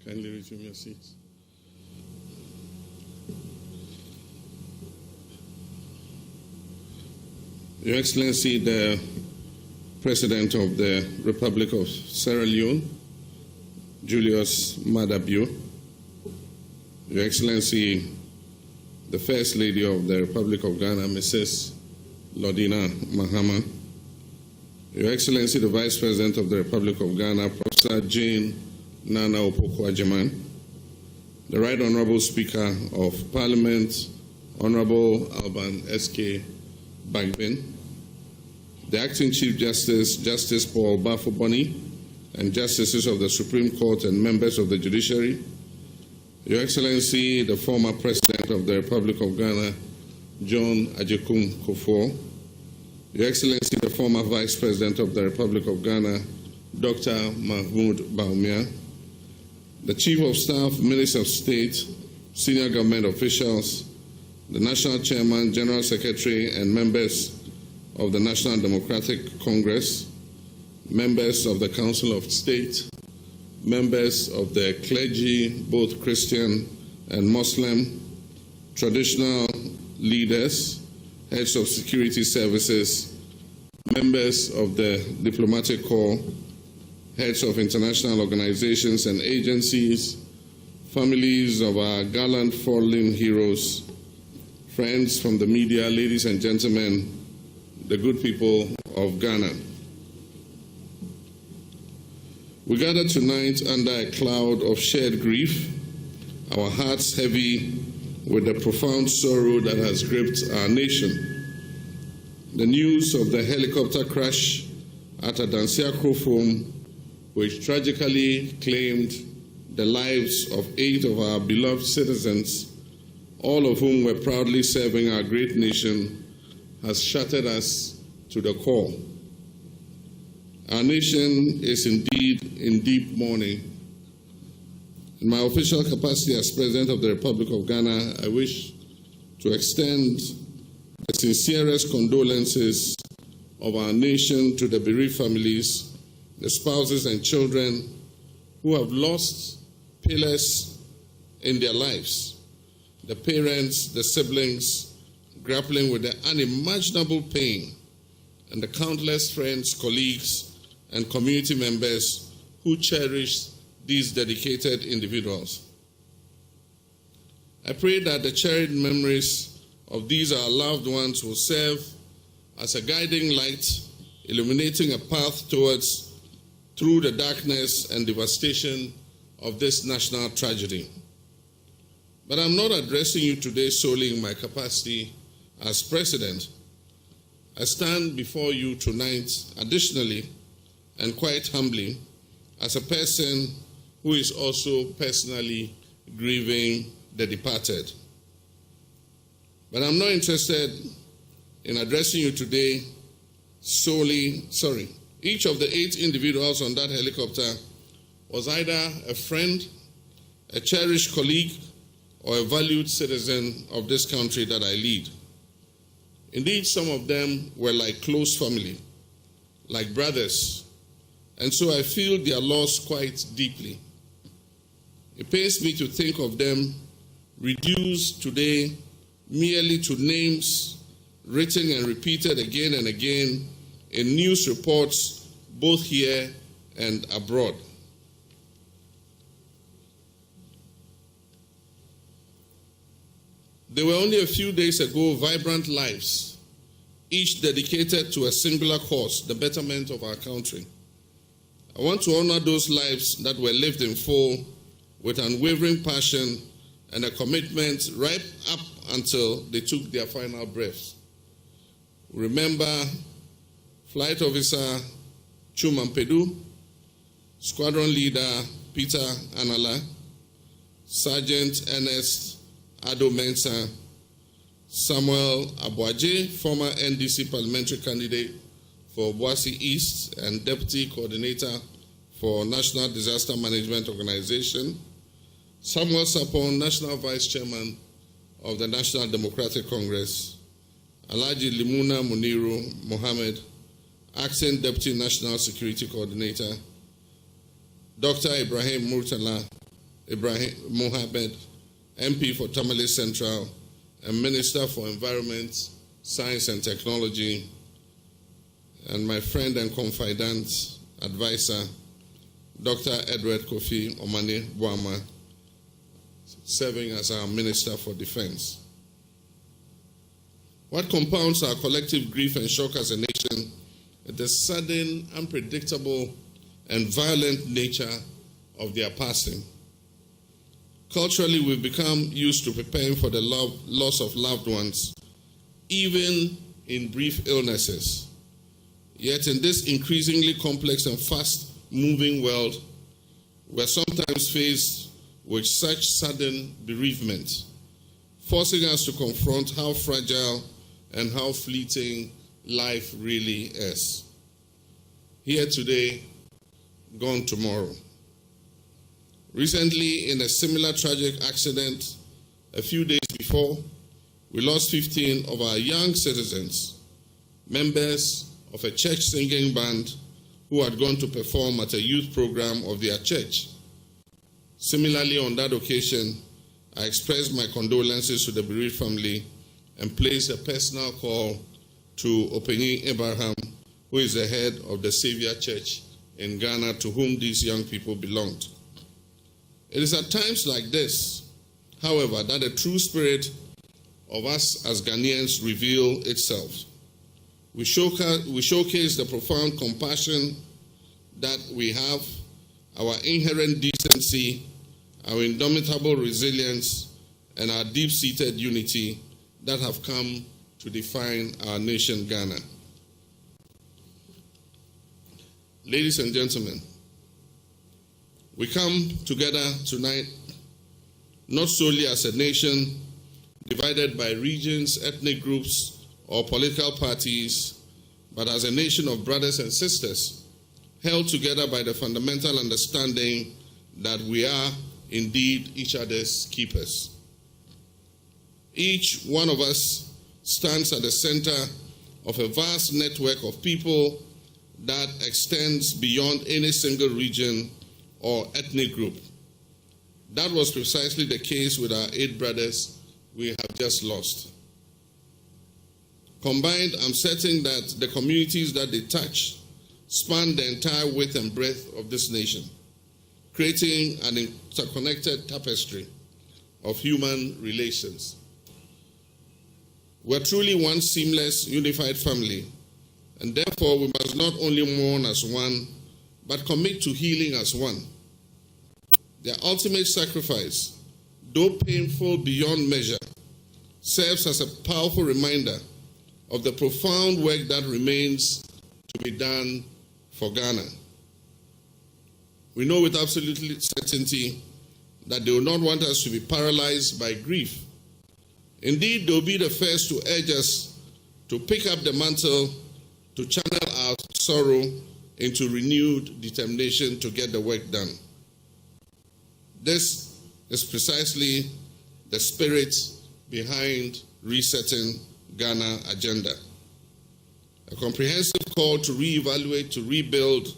Kindly resume your seats. Your Excellency, the President of the Republic of Sierra Leone, Julius Maada Bio, Your Excellency, the First Lady of the Republic of Ghana, Mrs. Lordina Mahama, Your Excellency, the Vice President of the Republic of Ghana, Professor Jane Nana Opoku-Agyeman, the Right Honorable Speaker of Parliament, Honorable Alban S.K. Bagbin, the Acting Chief Justice, Justice Paul Bafo-Boni, and Justices of the Supreme Court and members of the Judiciary, Your Excellency, the former President of the Republic of Ghana, John Agyekum Kufuor, Your Excellency, the former Vice President of the Republic of Ghana, Dr. Mahmoud Bawumia, the Chief of Staff, Minister of State, senior government officials, the National Chairman, General Secretary, and members of the National Democratic Congress, members of the Council of State, members of the clergy, both Christian and Muslim, traditional leaders, heads of security services, members of the diplomatic corps, heads of international organizations and agencies, families of our gallant fallen heroes, friends from the media, ladies and gentlemen, the good people of Ghana. We gather tonight under a cloud of shared grief, our hearts heavy with the profound sorrow that has gripped our nation. The news of the helicopter crash at Adansia Krofom, which tragically claimed the lives of 8 of our beloved citizens, all of whom were proudly serving our great nation, has shattered us to the core. Our nation is indeed in deep mourning. In my official capacity as President of the Republic of Ghana, I wish to extend the sincerest condolences of our nation to the bereaved families, the spouses and children who have lost pillars in their lives, the parents, the siblings grappling with the unimaginable pain, and the countless friends, colleagues, and community members who cherish these dedicated individuals. I pray that the cherished memories of these our loved ones will serve as a guiding light, illuminating a path through the darkness and devastation of this national tragedy. But I'm not addressing you today solely in my capacity as President. I stand before you tonight, additionally, and quite humbly, as a person who is also personally grieving the departed. But I'm not interested in addressing you today solely. Each of the 8 individuals on that helicopter was either a friend, a cherished colleague, or a valued citizen of this country that I lead. Indeed, some of them were like close family, like brothers, and so I feel their loss quite deeply. It pains me to think of them reduced today merely to names written and repeated again and again in news reports both here and abroad. There were only a few days ago vibrant lives, each dedicated to a singular cause, the betterment of our country. I want to honor those lives that were lived in full with unwavering passion and a commitment right up until they took their final breaths. Remember Flight Officer Chumampedu, Squadron Leader Peter Anala, Sergeant Ernest Ado Mensah, Samuel Abuaje, former NDC parliamentary candidate for Boise East and Deputy Coordinator for National Disaster Management Organization, Samuel Sapon, National Vice Chairman of the National Democratic Congress, Alhaji Limuna Muniru Mohammed, Acting Deputy National Security Coordinator, Dr. Ibrahim Murtala, Ibrahim Mohammed, MP for Tamale Central, and Minister for Environment, Science and Technology, and my friend and confidant, advisor, Dr. Edward Kofi Omane Boama, serving as our Minister for Defense. What compounds our collective grief and shock as a nation is the sudden, unpredictable, and violent nature of their passing. Culturally, we've become used to preparing for the loss of loved ones, even in brief illnesses. Yet in this increasingly complex and fast-moving world, we're sometimes faced with such sudden bereavement, forcing us to confront how fragile and how fleeting life really is. Here today, gone tomorrow. Recently, in a similar tragic accident, a few days before, we lost 15 of our young citizens, members of a church singing band who had gone to perform at a youth program of their church. Similarly, on that occasion, I expressed my condolences to the bereaved family and placed a personal call to Openyi Abraham, who is the head of the Savior Church in Ghana, to whom these young people belonged. It is at times like this, however, that the true spirit of us as Ghanaians reveal itself. We showcase the profound compassion that we have, our inherent decency, our indomitable resilience, and our deep-seated unity that have come to define our nation, Ghana. Ladies and gentlemen, we come together tonight not solely as a nation divided by regions, ethnic groups, or political parties, but as a nation of brothers and sisters held together by the fundamental understanding that we are indeed each other's keepers. Each one of us stands at the center of a vast network of people that extends beyond any single region or ethnic group. That was precisely the case with our 8 brothers we have just lost. Combined, I'm certain that the communities that they touch span the entire width and breadth of this nation, creating an interconnected tapestry of human relations. We're truly one seamless, unified family, and therefore we must not only mourn as one, but commit to healing as one. Their ultimate sacrifice, though painful beyond measure, serves as a powerful reminder of the profound work that remains to be done for Ghana. We know with absolute certainty that they will not want us to be paralyzed by grief. Indeed, they will be the first to urge us to pick up the mantle, to channel our sorrow into renewed determination to get the work done. This is precisely the spirit behind Resetting Ghana agenda. A comprehensive call to reevaluate, to rebuild,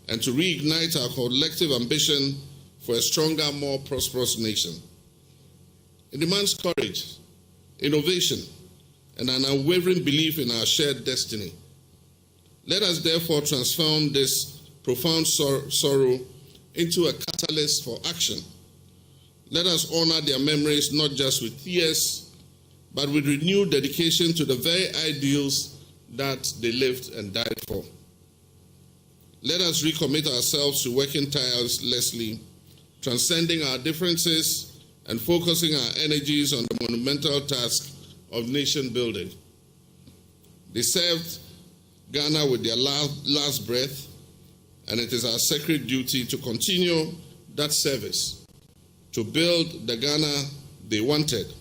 and to reignite our collective ambition for a stronger, more prosperous nation. It demands courage, innovation, and an unwavering belief in our shared destiny. Let us therefore transform this profound sorrow into a catalyst for action. Let us honor their memories not just with tears, but with renewed dedication to the very ideals that they lived and died for. Let us recommit ourselves to working tirelessly, transcending our differences and focusing our energies on the monumental task of nation building. They served Ghana with their last breath, and it is our sacred duty to continue that service, to build the Ghana they wanted,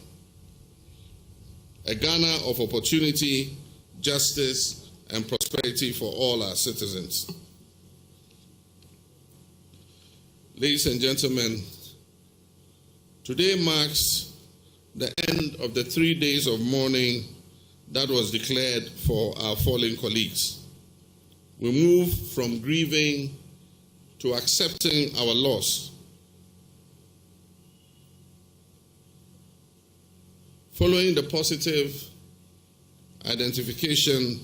a Ghana of opportunity, justice, and prosperity for all our citizens. Ladies and gentlemen, today marks the end of the 3 days of mourning that was declared for our fallen colleagues. We move from grieving to accepting our loss. Following the positive identification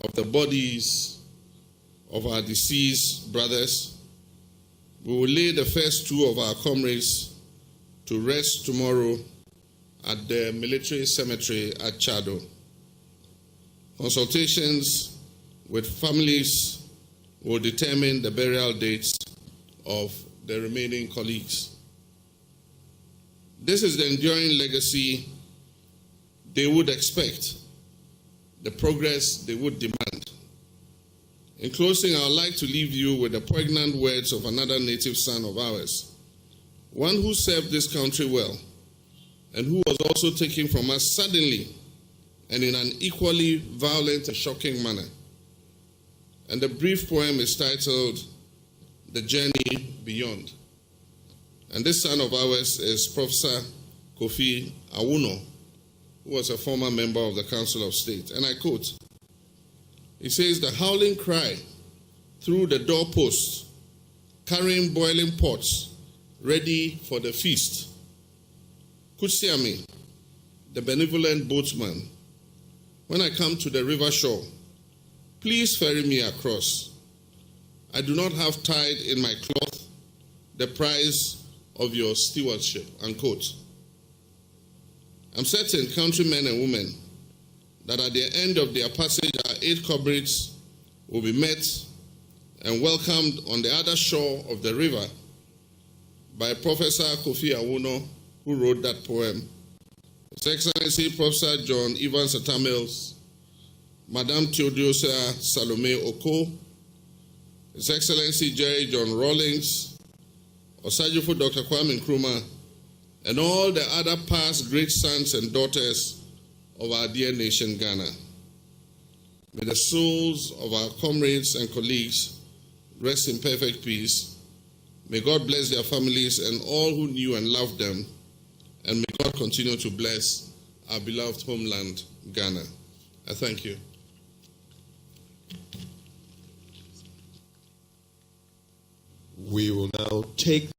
of the bodies of our deceased brothers, we will lay the first two of our comrades to rest tomorrow at the military cemetery at Chado. Consultations with families will determine the burial dates of the remaining colleagues. This is the enduring legacy they would expect, the progress they would demand. In closing, I would like to leave you with the poignant words of another native son of ours, one who served this country well, and who was also taken from us suddenly and in an equally violent and shocking manner. And the brief poem is titled, The Journey Beyond. And this son of ours is Professor Kofi Awuno, who was a former member of the Council of State. And I quote, he says, "The howling cry through the doorposts, carrying boiling pots, ready for the feast. Kutsiami, the benevolent boatman, when I come to the river shore, please ferry me across. I do not have tied in my cloth the price of your stewardship," unquote. I'm certain countrymen and women that at the end of their passage, our 8 comrades will be met and welcomed on the other shore of the river by Professor Kofi Awuno, who wrote that poem, His Excellency Professor John Evans Atamils, Madame Theodosia Salome Oko, His Excellency Jerry John Rawlings, Osajifo Dr. Kwame Nkrumah, and all the other past great sons and daughters of our dear nation, Ghana. May the souls of our comrades and colleagues rest in perfect peace. May God bless their families and all who knew and loved them. And may God continue to bless our beloved homeland, Ghana. I thank you. We will now take